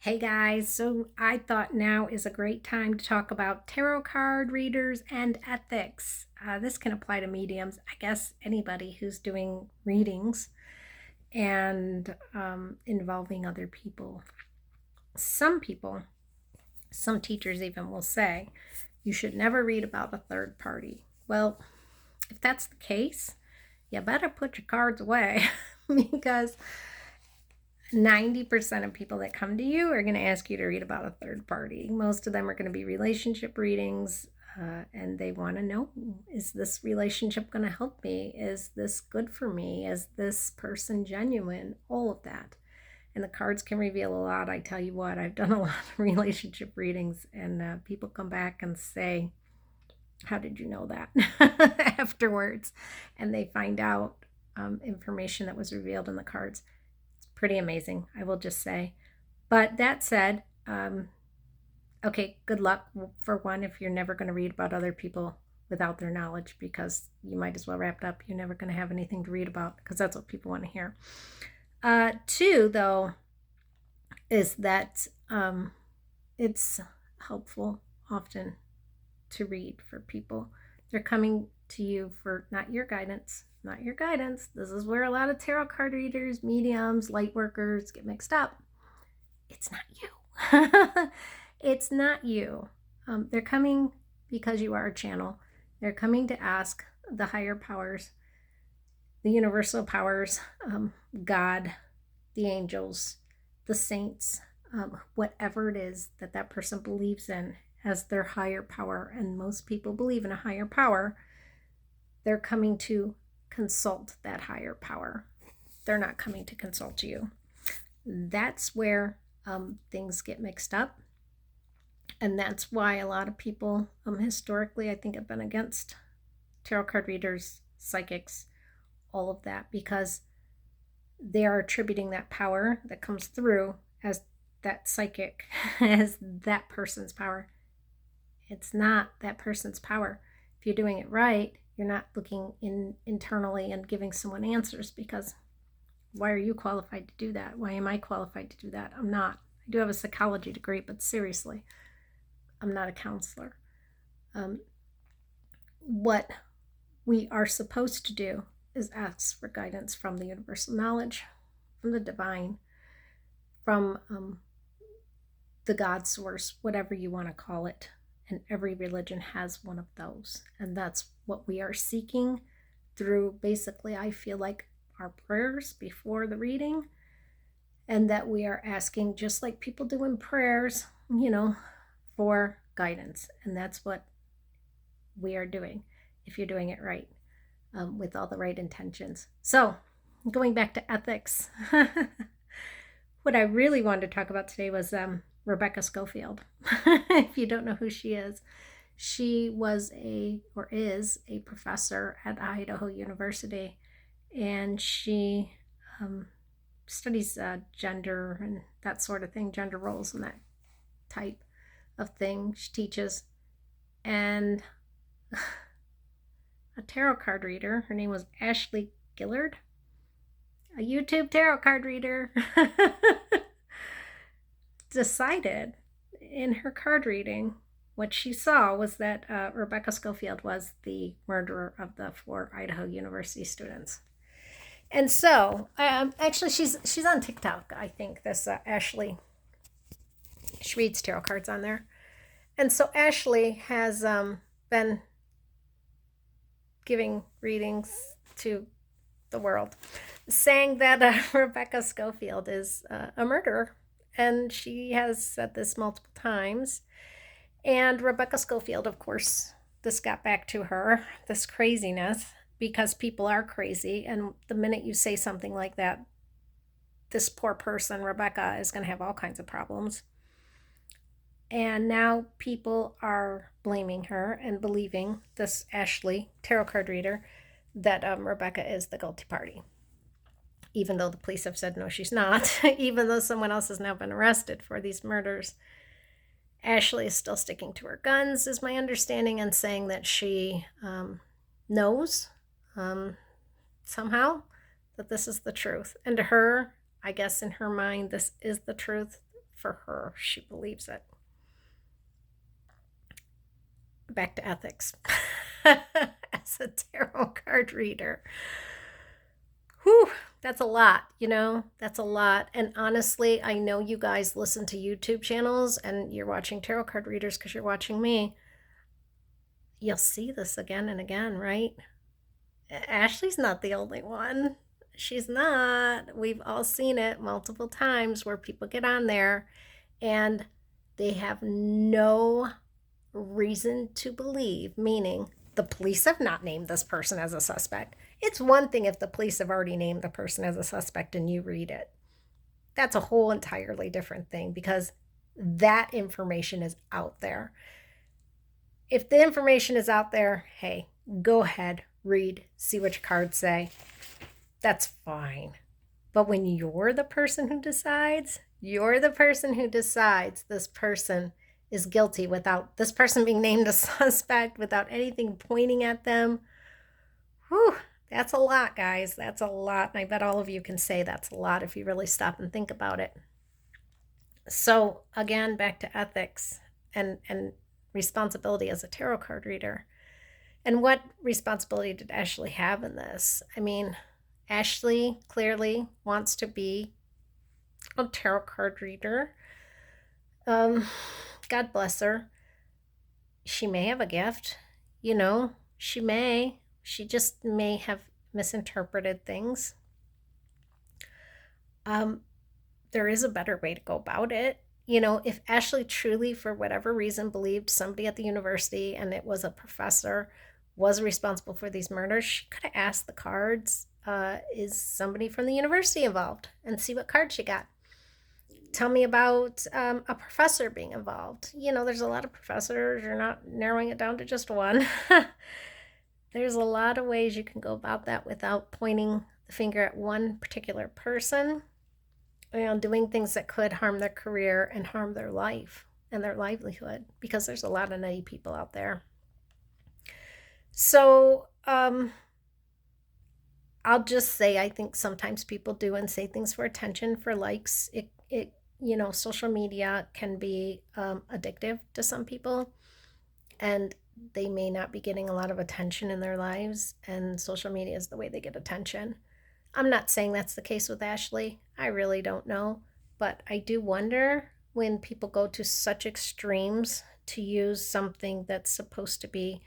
Hey guys, so I thought now is a great time to talk about tarot card readers and ethics. This can apply to mediums, I guess anybody who's doing readings and involving other people. Some people, some teachers even will say, you should never read about a third party. Well, if that's the case, you better put your cards away because 90% of people that come to you are going to ask you to read about a third party. Most of them are going to be relationship readings, and they want to know, is this relationship going to help me? Is this good for me? Is this person genuine? All of that. And the cards can reveal a lot. I tell you what, I've done a lot of relationship readings, and people come back and say, how did you know that? Afterwards. And they find out information that was revealed in the cards. Pretty amazing, I will just say. But that said, okay, good luck for one if you're never going to read about other people without their knowledge, because you might as well wrap it up. You're never going to have anything to read about because that's what people want to hear. Two, though, is that it's helpful often to read for people. They're coming to you for not your guidance, not your guidance. This is where a lot of tarot card readers, mediums, light workers get mixed up. It's not you. It's not you. They're coming because you are a channel. They're coming to ask the higher powers, the universal powers, God, the angels, the saints, whatever it is that that person believes in as their higher power. And most people believe in a higher power. They're coming to consult that higher power. They're not coming to consult you. That's where things get mixed up. And that's why a lot of people historically, I think, have been against tarot card readers, psychics, all of that, because they are attributing that power that comes through as that psychic, as that person's power. It's not that person's power. If you're doing it right, you're not looking internally and giving someone answers, because why are you qualified to do that? Why am I qualified to do that? I'm not. I do have a psychology degree, but seriously, I'm not a counselor. What we are supposed to do is ask for guidance from the universal knowledge, from the divine, from the God source, whatever you want to call it. And every religion has one of those. And that's what we are seeking through, basically, I feel like, our prayers before the reading. And that we are asking, just like people do in prayers, for guidance. And that's what we are doing, if you're doing it right, with all the right intentions. So, going back to ethics, what I really wanted to talk about today was Rebecca Scofield. If you don't know who she was or is a professor at Idaho University, and she studies gender and that sort of thing, gender roles and that type of thing. She teaches, and a tarot card reader, her name was Ashley Guillard, a YouTube tarot card reader, decided in her card reading what she saw was that Rebecca Scofield was the murderer of the 4 Idaho University students. And so, actually, she's on TikTok, I think, this Ashley. She reads tarot cards on there. And so Ashley has been giving readings to the world, saying that Rebecca Scofield is a murderer. And she has said this multiple times. And Rebecca Scofield, of course, this got back to her, this craziness, because people are crazy. And the minute you say something like that, this poor person, Rebecca, is going to have all kinds of problems. And now people are blaming her and believing, this Ashley, tarot card reader, that Rebecca is the guilty party. Even though the police have said no, she's not, even though someone else has now been arrested for these murders. Ashley is still sticking to her guns, is my understanding, and saying that she knows somehow that this is the truth. And to her, I guess in her mind, this is the truth for her. She believes it. Back to ethics. As a tarot card reader. Whew, that's a lot, that's a lot. And honestly, I know you guys listen to YouTube channels and you're watching tarot card readers because you're watching me. You'll see this again and again, right? Ashley's not the only one. She's not. We've all seen it multiple times where people get on there and they have no reason to believe, meaning the police have not named this person as a suspect. It's one thing if the police have already named the person as a suspect and you read it. That's a whole entirely different thing because that information is out there. If the information is out there, hey, go ahead, read, see what your cards say. That's fine. But when you're the person who decides this person is guilty without this person being named a suspect, without anything pointing at them, whew, that's a lot, guys. That's a lot. And I bet all of you can say that's a lot if you really stop and think about it. So again, back to ethics and responsibility as a tarot card reader. And what responsibility did Ashley have in this? I mean, Ashley clearly wants to be a tarot card reader. God bless her. She may have a gift, she just may have misinterpreted things. There is a better way to go about it. If Ashley truly, for whatever reason, believed somebody at the university, and it was a professor, was responsible for these murders, she could have asked the cards, is somebody from the university involved? And see what card she got. Tell me about a professor being involved. There's a lot of professors. You're not narrowing it down to just one. There's a lot of ways you can go about that without pointing the finger at one particular person. Doing things that could harm their career and harm their life and their livelihood, because there's a lot of nutty people out there. So I'll just say I think sometimes people do and say things for attention, for likes. Social media can be addictive to some people, and they may not be getting a lot of attention in their lives, and social media is the way they get attention. I'm not saying that's the case with Ashley. I really don't know. But I do wonder when people go to such extremes to use something that's supposed to be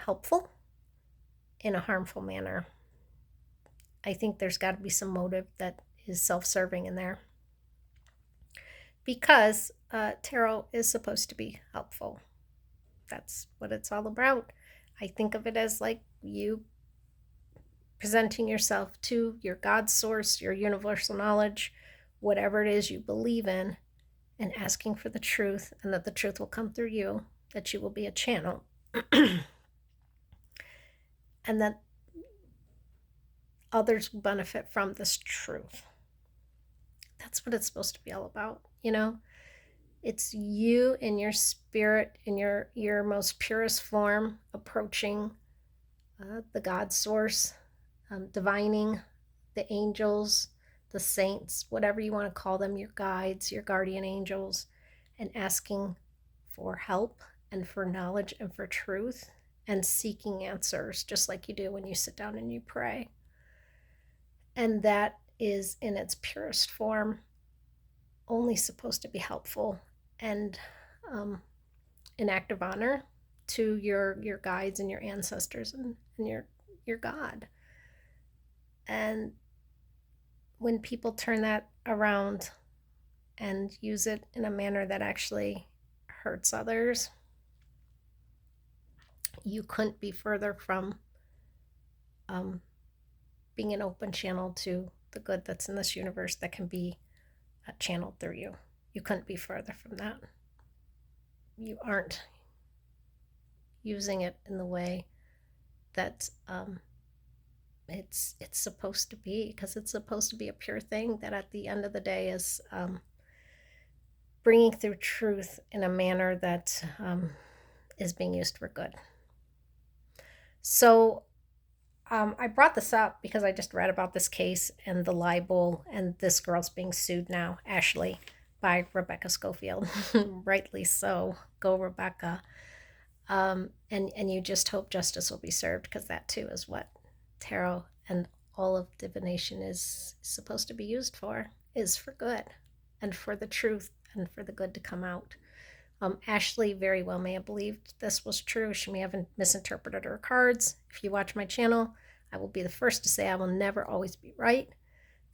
helpful in a harmful manner. I think there's got to be some motive that is self-serving in there. Because tarot is supposed to be helpful. That's what it's all about. I think of it as like you presenting yourself to your God source, your universal knowledge, whatever it is you believe in, and asking for the truth, and that the truth will come through you, that you will be a channel, and that others will benefit from this truth. That's what it's supposed to be all about, It's you in your spirit, in your most purest form, approaching the God source, divining the angels, the saints, whatever you want to call them, your guides, your guardian angels, and asking for help and for knowledge and for truth, and seeking answers, just like you do when you sit down and you pray. And that is, in its purest form, only supposed to be helpful and an act of honor to your guides and your ancestors and your God. And when people turn that around and use it in a manner that actually hurts others, you couldn't be further from being an open channel to the good that's in this universe that can be channeled through you. You couldn't be further from that. You aren't using it in the way that it's supposed to be, because it's supposed to be a pure thing that at the end of the day is bringing through truth in a manner that is being used for good. So I brought this up because I just read about this case and the libel, and this girl's being sued now, Ashley, by Rebecca Scofield. Rightly so. Go, Rebecca. And you just hope justice will be served, because that too is what tarot and all of divination is supposed to be used for, is for good and for the truth and for the good to come out. Ashley very well may have believed this was true. She may have misinterpreted her cards. If you watch my channel, I will be the first to say I will never always be right.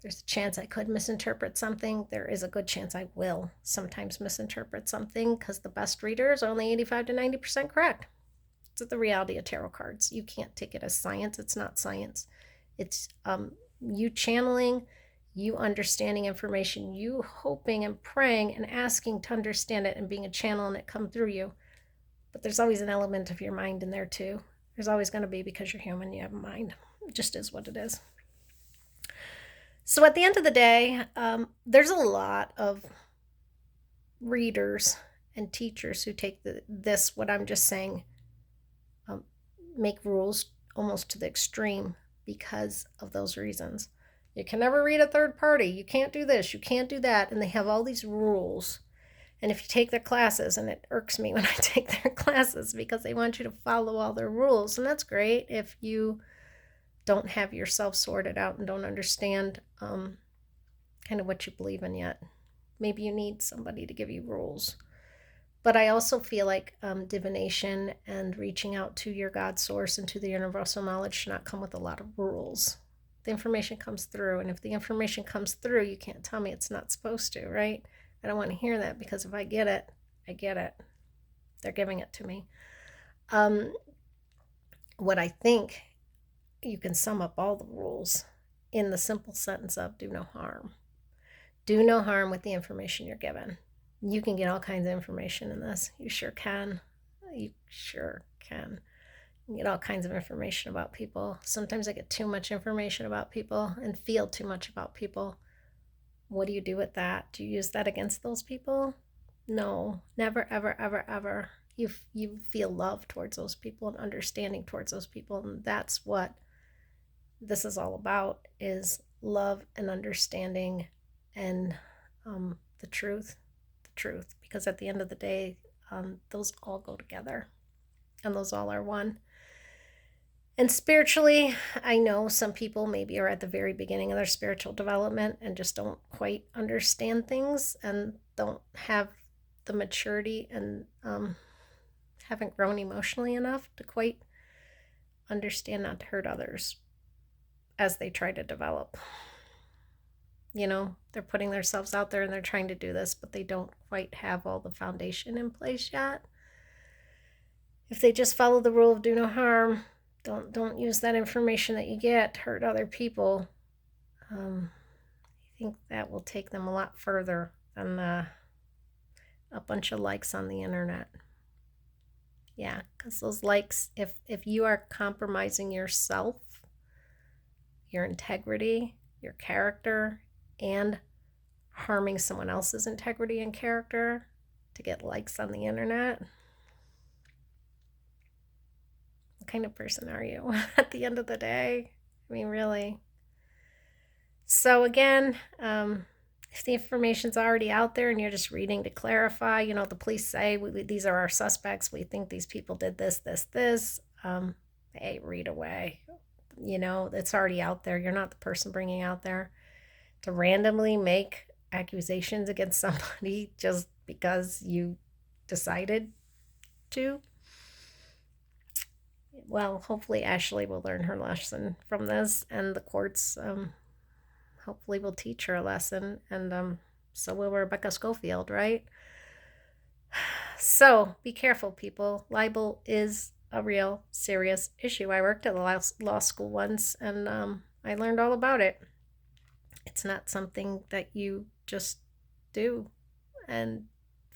There's a chance I could misinterpret something. There is a good chance I will sometimes misinterpret something, because the best reader is only 85 to 90% correct. It's the reality of tarot cards. You can't take it as science. It's not science. It's you channeling, you understanding information, you hoping and praying and asking to understand it and being a channel and it come through you. But there's always an element of your mind in there too. There's always going to be, because you're human, you have a mind. It just is what it is. So at the end of the day, there's a lot of readers and teachers who take this, what I'm just saying, make rules almost to the extreme because of those reasons. You can never read a third party. You can't do this. You can't do that. And they have all these rules. And if you take their classes, and it irks me when I take their classes, because they want you to follow all their rules. And that's great if you don't have yourself sorted out and don't understand kind of what you believe in yet. Maybe you need somebody to give you rules. But I also feel like divination and reaching out to your God source and to the universal knowledge should not come with a lot of rules. The information comes through, and if the information comes through, you can't tell me it's not supposed to, right? I don't want to hear that, because if I get it, I get it. They're giving it to me. What I think, you can sum up all the rules in the simple sentence of do no harm. Do no harm with the information you're given. You can get all kinds of information in this. You sure can. You sure can. You can get all kinds of information about people. Sometimes I get too much information about people and feel too much about people. What do you do with that? Do you use that against those people? No, never, ever, ever, ever. You feel love towards those people and understanding towards those people, and that's what this is all about, is love and understanding and the truth, because at the end of the day, those all go together, and those all are one. And spiritually, I know some people maybe are at the very beginning of their spiritual development and just don't quite understand things and don't have the maturity and haven't grown emotionally enough to quite understand not to hurt others as they try to develop. You know, they're putting themselves out there and they're trying to do this, but they don't quite have all the foundation in place yet. If they just follow the rule of do no harm, don't use that information that you get to hurt other people, I think that will take them a lot further than a bunch of likes on the internet. Yeah, because those likes, if you are compromising yourself, your integrity, your character, and harming someone else's integrity and character to get likes on the internet, what kind of person are you at the end of the day? I mean, really. So again, if the information's already out there and you're just reading to clarify, you know, the police say, these are our suspects, we think these people did this, hey, read away. You know, it's already out there. You're not the person bringing out there to randomly make accusations against somebody just because you decided to. Well, hopefully Ashley will learn her lesson from this, and the courts hopefully will teach her a lesson, and so will Rebecca Scofield, right? So be careful, people. Libel is a real serious issue. I worked at the law school once, and I learned all about it. It's not something that you just do and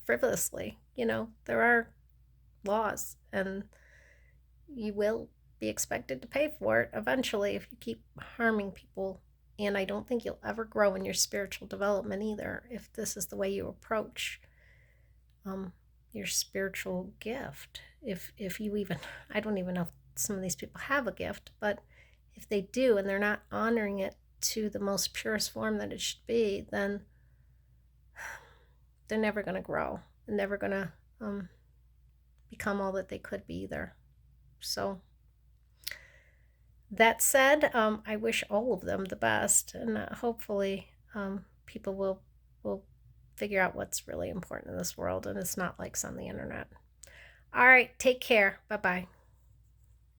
frivolously. You know, there are laws, and you will be expected to pay for it eventually if you keep harming people. And I don't think you'll ever grow in your spiritual development either if this is the way you approach your spiritual gift. If you even, I don't even know if some of these people have a gift, but if they do and they're not honoring it to the most purest form that it should be, then they're never going to grow. They're never going to become all that they could be either. So that said, I wish all of them the best, and hopefully people will figure out what's really important in this world, and it's not likes on the internet. All right, take care. Bye-bye.